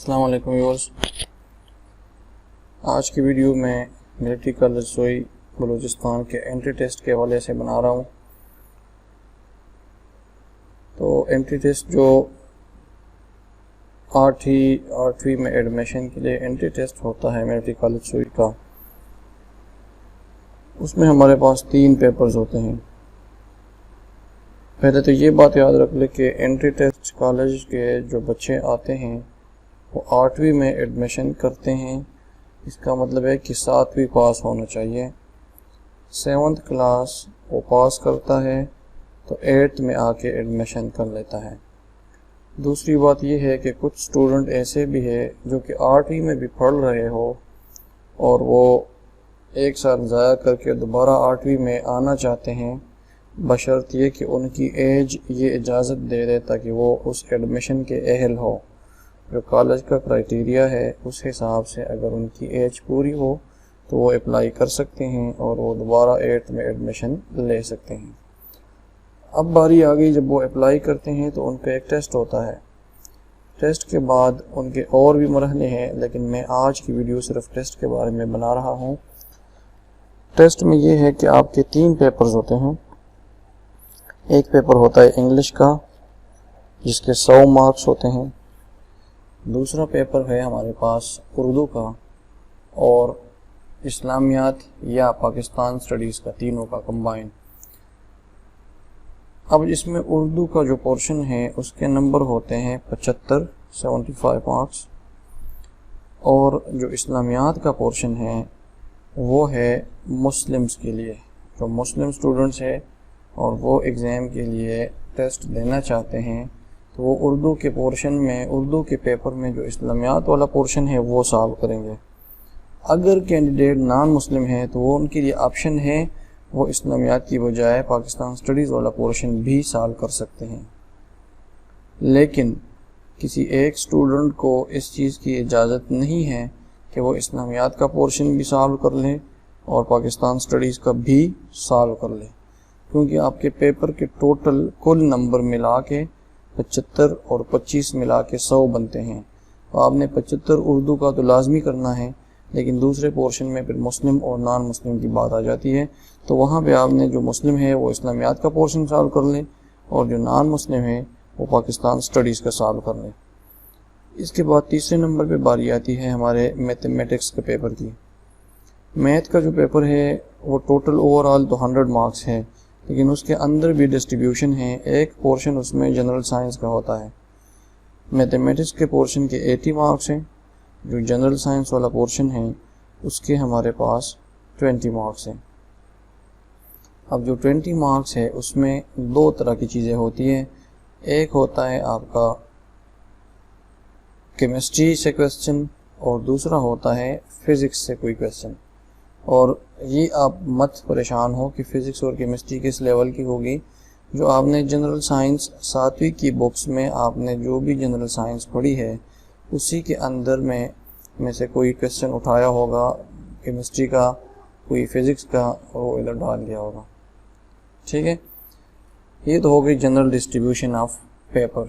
السلام علیکم ویورز، آج کی ویڈیو میں ملٹری کالج رسوئی بلوچستان کے انٹری ٹیسٹ کے حوالے سے بنا رہا ہوں۔ تو انٹری ٹیسٹ جو آٹھویں میں ایڈمیشن کے لیے انٹری ٹیسٹ ہوتا ہے ملٹری کالج رسوئی کا، اس میں ہمارے پاس 3 پیپرز ہوتے ہیں۔ پہلے تو یہ بات یاد رکھ لیں کہ انٹری ٹیسٹ کالج کے جو بچے آتے ہیں وہ 8ویں میں ایڈمیشن کرتے ہیں، اس کا مطلب ہے کہ 7ویں پاس ہونا چاہیے۔ 7th کلاس وہ پاس کرتا ہے تو 8th میں آ کے ایڈمیشن کر لیتا ہے۔ دوسری بات یہ ہے کہ کچھ اسٹوڈنٹ ایسے بھی ہے جو کہ 8ویں میں بھی پڑھ رہے ہو اور وہ 1 سال ضائع کر کے دوبارہ 8ویں میں آنا چاہتے ہیں، بشرط یہ کہ ان کی ایج یہ اجازت دے دے تاکہ وہ اس ایڈمیشن کے اہل ہو۔ جو کالج کا کرائٹیریا ہے اس حساب سے اگر ان کی ایج پوری ہو تو وہ اپلائی کر سکتے ہیں اور وہ دوبارہ 8th میں ایڈمیشن لے سکتے ہیں۔ اب باری آ گئی، جب وہ اپلائی کرتے ہیں تو ان کا ایک ٹیسٹ ہوتا ہے۔ ٹیسٹ کے بعد ان کے اور بھی مرحلے ہیں، لیکن میں آج کی ویڈیو صرف ٹیسٹ کے بارے میں بنا رہا ہوں۔ ٹیسٹ میں یہ ہے کہ آپ کے 3 پیپرز ہوتے ہیں۔ ایک پیپر ہوتا ہے انگلش کا جس کے 100 مارکس ہوتے ہیں۔ دوسرا پیپر ہے ہمارے پاس اردو کا اور اسلامیات یا پاکستان اسٹڈیز کا، تینوں کا کمبائن۔ اب اس میں اردو کا جو پورشن ہے اس کے نمبر ہوتے ہیں 75 مارکس، اور جو اسلامیات کا پورشن ہے وہ ہے مسلمز کے لیے، جو مسلم اسٹوڈنٹس ہے اور وہ ایگزام کے لیے ٹیسٹ دینا چاہتے ہیں تو وہ اردو کے پورشن میں، اردو کے پیپر میں جو اسلامیات والا پورشن ہے وہ سالو کریں گے۔ اگر کینڈیڈیٹ نان مسلم ہے تو وہ ان کے لیے آپشن ہے، وہ اسلامیات کی بجائے پاکستان اسٹڈیز والا پورشن بھی سالو کر سکتے ہیں۔ لیکن کسی ایک اسٹوڈنٹ کو اس چیز کی اجازت نہیں ہے کہ وہ اسلامیات کا پورشن بھی سالو کر لے اور پاکستان اسٹڈیز کا بھی سالو کر لے، کیونکہ آپ کے پیپر کے ٹوٹل کل نمبر ملا کے 75 اور 25 ملا کے 100 بنتے ہیں۔ تو آپ نے 75 اردو کا تو لازمی کرنا ہے، لیکن دوسرے پورشن میں پھر مسلم اور نان مسلم کی بات آ جاتی ہے، تو وہاں پہ آپ نے جو مسلم ہے وہ اسلامیات کا پورشن سالو کر لیں اور جو نان مسلم ہے وہ پاکستان اسٹڈیز کا سالو کر لیں۔ اس کے بعد تیسرے نمبر پہ باری آتی ہے ہمارے میتھمیٹکس کے پیپر کی۔ میتھ کا جو پیپر ہے وہ ٹوٹل اوور آل تو 100 مارکس ہے، لیکن اس کے اندر بھی ڈسٹریبیوشن ہے۔ ایک پورشن اس میں جنرل سائنس کا ہوتا ہے۔ میتھمیٹکس کے پورشن کے 80 مارکس ہیں، جو جنرل سائنس والا پورشن ہے اس کے ہمارے پاس 20 مارکس ہیں۔ اب جو 20 مارکس ہے اس میں 2 طرح کی چیزیں ہوتی ہیں۔ ایک ہوتا ہے آپ کا کیمسٹری سے کویسچن اور دوسرا ہوتا ہے فزکس سے کوئی کویسچن۔ اور یہ آپ مت پریشان ہو کہ فزکس اور کیمسٹری کس لیول کی ہوگی۔ جو آپ نے جنرل سائنس 7ویں کی بکس میں آپ نے جو بھی جنرل سائنس پڑھی ہے اسی کے اندر میں سے کوئی کویسچن اٹھایا ہوگا کیمسٹری کا، کوئی فزکس کا، اور وہ ادھر ڈال دیا ہوگا۔ ٹھیک ہے، یہ تو ہو گئی جنرل ڈسٹریبیوشن آف پیپر۔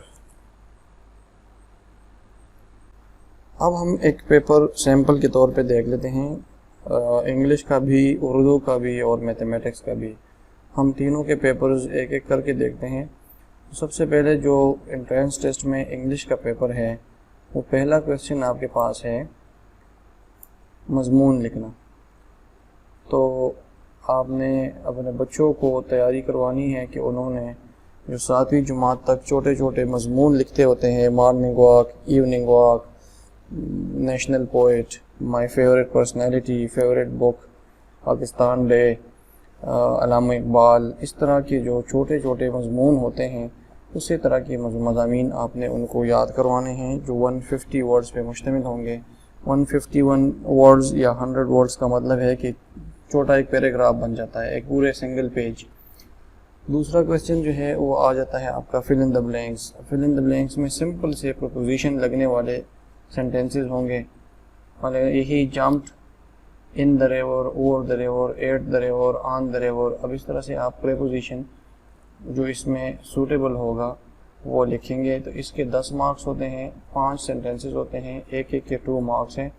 اب ہم ایک پیپر سیمپل کے طور پہ دیکھ لیتے ہیں، انگلش کا بھی، اردو کا بھی اور میتھمیٹکس کا بھی۔ ہم تینوں کے پیپرز ایک ایک کر کے دیکھتے ہیں۔ سب سے پہلے جو انٹرنس ٹیسٹ میں انگلش کا پیپر ہے وہ پہلا کویسچن آپ کے پاس ہے مضمون لکھنا۔ تو آپ نے اپنے بچوں کو تیاری کروانی ہے کہ انہوں نے جو 7ویں جماعت تک چھوٹے چھوٹے مضمون لکھتے ہوتے ہیں، morning walk, evening walk, national poet, my favourite personality, favourite book, Pakistan day, علامہ اقبال، اس طرح کے جو چھوٹے چھوٹے مضمون ہوتے ہیں اسی طرح کے مضامین آپ نے ان کو یاد کروانے ہیں، جو 150 ورڈز پہ مشتمل ہوں گے۔ 151 ورڈز یا 100 ورڈز کا مطلب ہے کہ چھوٹا ایک پیراگراف بن جاتا ہے، ایک پورے سنگل پیج۔ دوسرا کویسچن جو ہے وہ آ جاتا ہے آپ کا fill in the blanks. Fill in the blanks میں سمپل سے پروپوزیشن لگنے والے سینٹینسز ہوں گے، یہی jumped in the river, over the river, at the river, on the river. اب اس طرح سے آپ پریپوزیشن جو اس میں سوٹیبل ہوگا وہ لکھیں گے. تو اس کے 10 مارکس ہوتے ہیں, 5 سینٹنسز ہوتے ہیں, ایک کے 2 مارکس ہیں.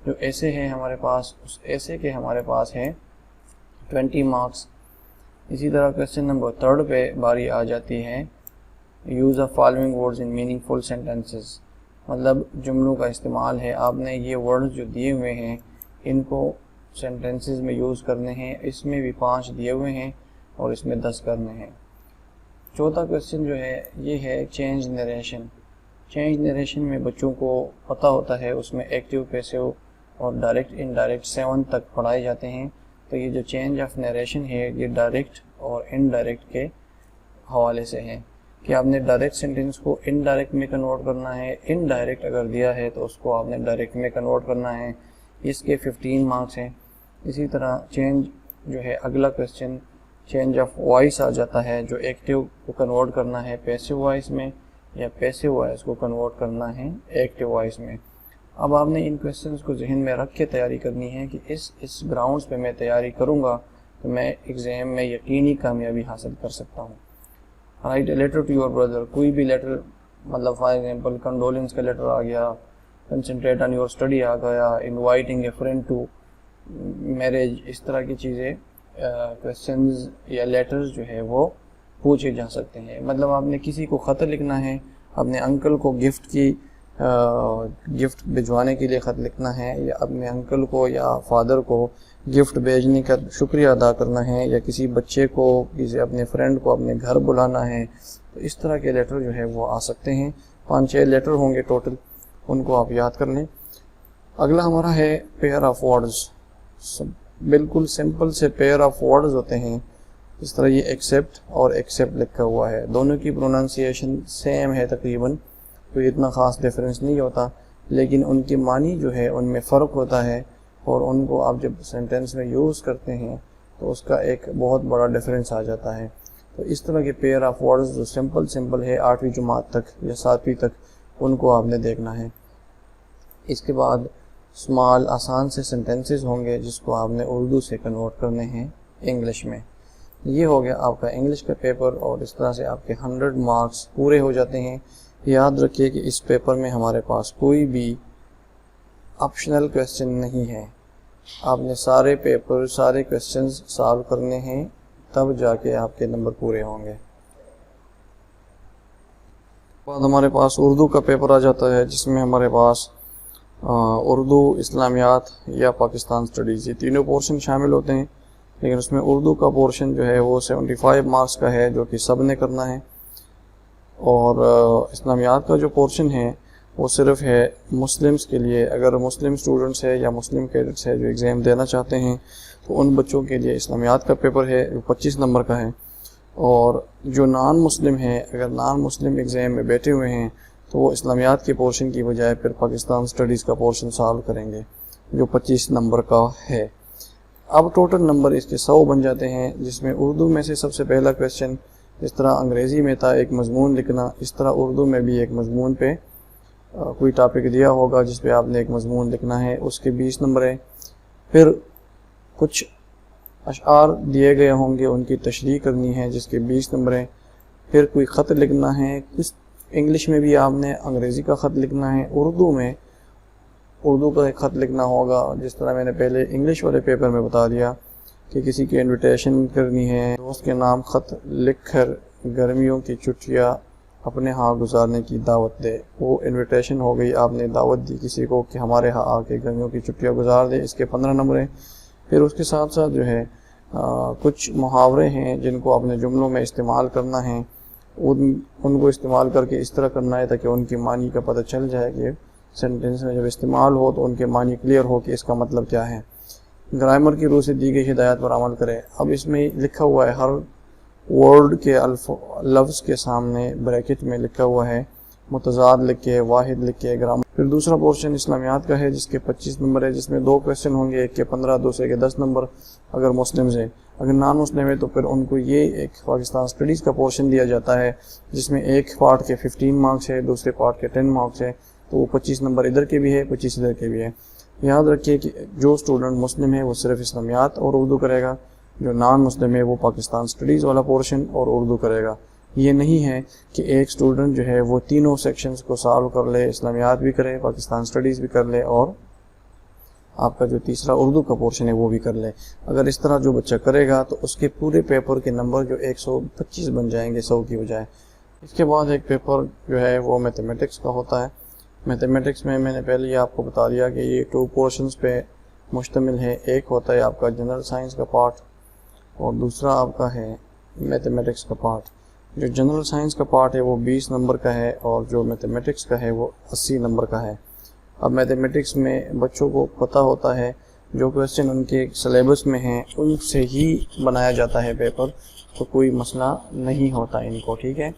جو ایسے ہیں ہمارے پاس, اس ایسے کے ہمارے پاس ہیں 20 مارکس. اسی طرح کویسچن نمبر 3 پہ باری آ جاتی ہے, use of following words in meaningful sentences, مطلب جملوں کا استعمال ہے. آپ نے یہ ورڈز جو دیے ہوئے ہیں ان کو سینٹنسز میں یوز کرنے ہیں. اس میں بھی 5 دیے ہوئے ہیں اور اس میں 10 کرنے ہیں. چوتھا کویسچن جو ہے یہ ہے چینج نریشن. چینج نریشن میں بچوں کو پتہ ہوتا ہے, اس میں ایکٹیو, پیسیو اور ڈائریکٹ انڈائریکٹ 7 تک پڑھائے جاتے ہیں. تو یہ جو چینج آف نریشن ہے یہ ڈائریکٹ اور انڈائریکٹ کے حوالے سے ہے کہ آپ نے ڈائریکٹ سینٹنس کو انڈائریکٹ میں کنورٹ کرنا ہے, انڈائریکٹ اگر دیا ہے تو اس کو آپ نے ڈائریکٹ میں کنورٹ کرنا ہے. اس کے 15 مارکس ہیں. اسی طرح چینج جو ہے اگلا کویسچن چینج آف وائس آ جاتا ہے, جو ایکٹیو کو کنورٹ کرنا ہے پیسیو وائس میں یا پیسیو وائس کو کنورٹ کرنا ہے ایکٹیو وائس میں. اب آپ نے ان کویسچنس کو ذہن میں رکھ کے تیاری کرنی ہے کہ اس گراؤنڈز پہ میں تیاری کروں گا تو میں ایگزام میں یقینی کامیابی حاصل کر سکتا ہوں. Write a letter to your brother, کوئی بھی لیٹر, مطلب فار ایگزامپل کنڈولنس کا لیٹر آ گیا, کنسنٹریٹ آن یور اسٹڈی آ گیا, inviting a friend to marriage, اس طرح کی چیزیں کویسچنز یا لیٹرز جو ہے وہ پوچھے جا سکتے ہیں. مطلب آپ نے کسی کو خط لکھنا ہے, اپنے انکل کو گفٹ بھجوانے کے لیے خط لکھنا ہے, یا اپنے انکل کو یا فادر کو گفٹ بھیجنے کا شکریہ ادا کرنا ہے, یا کسی بچے کو, کسی اپنے فرینڈ کو اپنے گھر بلانا ہے, تو اس طرح کے لیٹر جو ہے وہ آ سکتے ہیں. 5-6 لیٹر ہوں گے ٹوٹل, ان کو آپ یاد کر لیں. اگلا ہمارا ہے پیئر آف ورڈز. بالکل سمپل سے پیئر آف ورڈز ہوتے ہیں. اس طرح یہ ایکسیپٹ اور ایکسیپٹ لکھا ہوا ہے, دونوں کی پروننسیشن سیم ہے تقریباً, کوئی اتنا خاص ڈفرینس نہیں ہوتا, لیکن ان کے معنی جو ہے ان میں فرق ہوتا ہے, اور ان کو آپ جب سینٹنس میں یوز کرتے ہیں تو اس کا ایک بہت بڑا ڈفرینس آ جاتا ہے. تو اس طرح کے پیئر آف ورڈز جو سمپل ہے 8ویں جماعت تک یا 7ویں تک, ان کو آپ نے دیکھنا ہے. اس کے بعد اسمال آسان سے سینٹنسز ہوں گے جس کو آپ نے اردو سے کنورٹ کرنے ہیں انگلش میں. یہ ہو گیا آپ کا انگلش کا پیپر, اور اس طرح سے آپ کے 100 مارکس پورے ہو جاتے ہیں. یاد رکھیے کہ اس پیپر میں ہمارے پاس کوئی بھی آپشنل کویسچن نہیں ہے. آپ نے سارے کویسچنز سالو کرنے ہیں, تب جا کے آپ کے نمبر پورے ہوں گے. بعد ہمارے پاس اردو کا پیپر آ جاتا ہے, جس میں ہمارے پاس اردو, اسلامیات یا پاکستان اسٹڈیز, یہ تینوں پورشن شامل ہوتے ہیں. لیکن اس میں اردو کا پورشن جو ہے وہ 75 مارکس کا ہے, جو کہ سب نے کرنا ہے. اور اسلامیات کا جو پورشن ہے وہ صرف ہے مسلمس کے لیے. اگر مسلم اسٹوڈنٹس ہے یا مسلم کیڈٹس ہے جو ایگزام دینا چاہتے ہیں تو ان بچوں کے لیے اسلامیات کا پیپر ہے جو 25 نمبر کا ہے. اور جو نان مسلم ہیں, اگر نان مسلم ایگزام میں بیٹھے ہوئے ہیں تو وہ اسلامیات کے پورشن کی بجائے پھر پاکستان اسٹڈیز کا پورشن سالو کریں گے جو 25 نمبر کا ہے. اب ٹوٹل نمبر اس کے 100 بن جاتے ہیں, جس میں اردو میں سے سب سے پہلا کویسچن, جس طرح انگریزی میں تھا ایک مضمون لکھنا, اس طرح اردو میں بھی ایک مضمون پہ کوئی ٹاپک دیا ہوگا جس پہ آپ نے ایک مضمون لکھنا ہے, اس کے 20 نمبر ہیں. پھر کچھ اشعار دیے گئے ہوں گے, ان کی تشریح کرنی ہے جس کے 20 نمبر ہیں. پھر کوئی خط لکھنا ہے, کچھ انگلش میں بھی آپ نے انگریزی کا خط لکھنا ہے, اردو میں اردو کا ایک خط لکھنا ہوگا. جس طرح میں نے پہلے انگلش والے پیپر میں بتا دیا کہ کسی کی انویٹیشن کرنی ہے, دوست کے نام خط لکھ کر گرمیوں کی چھٹیاں اپنے ہاں گزارنے کی دعوت دے. وہ انویٹیشن ہو گئی, آپ نے دعوت دی کسی کو کہ ہمارے ہاں آ کے گرمیوں کی چھٹیاں گزار دے, اس کے 15 نمبر ہیں. پھر اس کے ساتھ ساتھ جو ہے کچھ محاورے ہیں جن کو اپنے جملوں میں استعمال کرنا ہے, ان کو استعمال کر کے اس طرح کرنا ہے تاکہ ان کی معنی کا پتہ چل جائے کہ سینٹنس میں جب استعمال ہو تو ان کے معنی کلیئر ہو کہ اس کا مطلب کیا ہے. گرامر کی روح سے دی گئی ہدایات پر عمل کرے. اب اس میں لکھا ہوا ہے ہر ورڈ کے لفظ کے سامنے بریکٹ میں لکھا ہوا ہے متضاد لکھے, واحد لکھے, گرامر. پھر دوسرا پورشن اسلامیات کا ہے جس کے 25 نمبر ہے, جس میں 2 کویسچن ہوں گے, ایک کے 15, دوسرے کے 10 نمبر اگر مسلمز ہیں. اگر نان مسلم ہے تو پھر ان کو یہ ایک پاکستان اسٹڈیز کا پورشن دیا جاتا ہے جس میں ایک پارٹ کے 15 مارکس ہے, دوسرے پارٹ کے 10 مارکس ہے. تو وہ 25 نمبر ادھر کے بھی ہے, 25 ادھر کے بھی ہے. یاد رکھیے کہ جو اسٹوڈنٹ مسلم ہے وہ صرف اسلامیات اور اردو کرے گا, جو نان مسلم ہے وہ پاکستان اسٹڈیز والا پورشن اور اردو کرے گا. یہ نہیں ہے کہ ایک اسٹوڈنٹ جو ہے وہ تینوں سیکشنز کو سالو کر لے، اسلامیات بھی کرے، پاکستان اسٹڈیز بھی کر لے، اور آپ کا جو تیسرا اردو کا پورشن ہے وہ بھی کر لے۔ اگر اس طرح جو بچہ کرے گا تو اس کے پورے پیپر کے نمبر جو 125 بن جائیں گے 100 کی بجائے۔ اس کے بعد ایک پیپر جو ہے وہ میتھمیٹکس کا ہوتا ہے۔ میتھمیٹکس میں نے پہلے ہی آپ کو بتا دیا کہ یہ 2 پورشنز پہ مشتمل ہے۔ ایک ہوتا ہے آپ کا جنرل سائنس کا پارٹ، اور دوسرا آپ کا ہے میتھمیٹکس کا پارٹ۔ جو جنرل سائنس کا پارٹ ہے وہ 20 نمبر کا ہے، اور جو میتھمیٹکس کا ہے وہ 80 نمبر کا ہے۔ اب میتھمیٹکس میں بچوں کو پتہ ہوتا ہے جو کویسچن ان کے سلیبس میں ہیں ان سے ہی بنایا جاتا ہے پیپر، تو کوئی مسئلہ نہیں ہوتا ان کو، ٹھیک ہے۔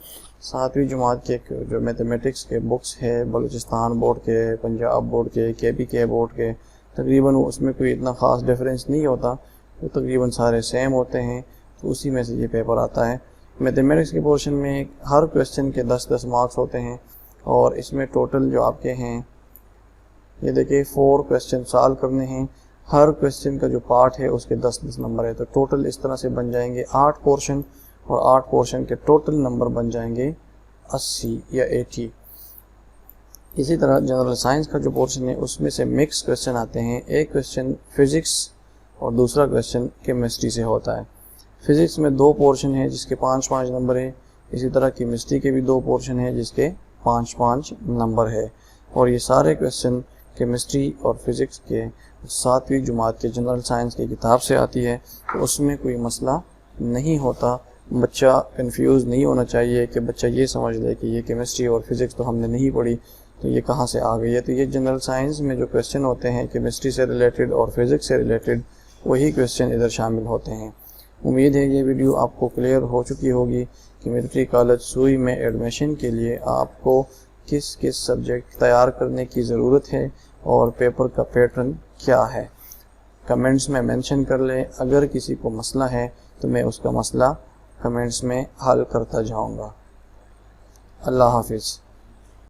7ویں جماعت کے جو میتھمیٹکس کے بکس ہے بلوچستان بورڈ کے، پنجاب بورڈ کے، KPK بورڈ کے، تقریباً اس میں کوئی اتنا خاص ڈیفرنس نہیں ہوتا، وہ تقریباً سارے سیم ہوتے ہیں، تو اسی میں سے یہ پیپر آتا ہے۔ میتھمیٹکس کے پورشن میں ہر کویسچن کے 10 مارکس ہوتے ہیں، اور اس میں ٹوٹل جو آپ کے ہیں یہ دیکھیں 4 کویسچن سالو کرنے ہیں۔ ہر کویسچن کا جو پارٹ ہے اس کے 10 نمبر ہے، تو ٹوٹل اس طرح سے بن جائیں گے 8 پورشن، اور 8 پورشن کے ٹوٹل نمبر بن جائیں گے 80 یا 80۔ اسی طرح جنرل سائنس کا جو پورشن ہے اس میں سے مکس کویسچن آتے ہیں۔ ایک کویسچن فزکس اور دوسرا کویسچن کیمسٹری سے ہوتا ہے۔ فزکس میں 2 پورشن ہیں جس کے 5 نمبر ہے، اسی طرح کیمسٹری کے بھی 2 پورشن ہیں جس کے 5 نمبر ہے، اور یہ سارے کویسچن کیمسٹری اور فزکس کے 7ویں جماعت کے جنرل سائنس کی کتاب سے آتی ہے، تو اس میں کوئی مسئلہ نہیں ہوتا۔ بچہ کنفیوز نہیں ہونا چاہیے کہ بچہ یہ سمجھ لے کہ یہ کیمسٹری اور فزکس تو ہم نے نہیں پڑھی، تو یہ کہاں سے آ گئی ہے۔ تو یہ جنرل سائنس میں جو کویسچن ہوتے ہیں کیمسٹری سے ریلیٹڈ اور فزکس سے ریلیٹڈ، وہی کویسچن ادھر شامل ہوتے ہیں۔ امید ہے یہ ویڈیو آپ کو کلیئر ہو چکی ہوگی کہ ملٹری کالج سوئی میں ایڈمیشن کے لیے آپ کو کس سبجیکٹ تیار کرنے کی ضرورت ہے اور پیپر کا پیٹرن کیا ہے۔ کمنٹس میں مینشن کر لیں، اگر کسی کو مسئلہ ہے تو میں اس کا مسئلہ کمنٹس میں حل کرتا جاؤں گا۔ اللہ حافظ۔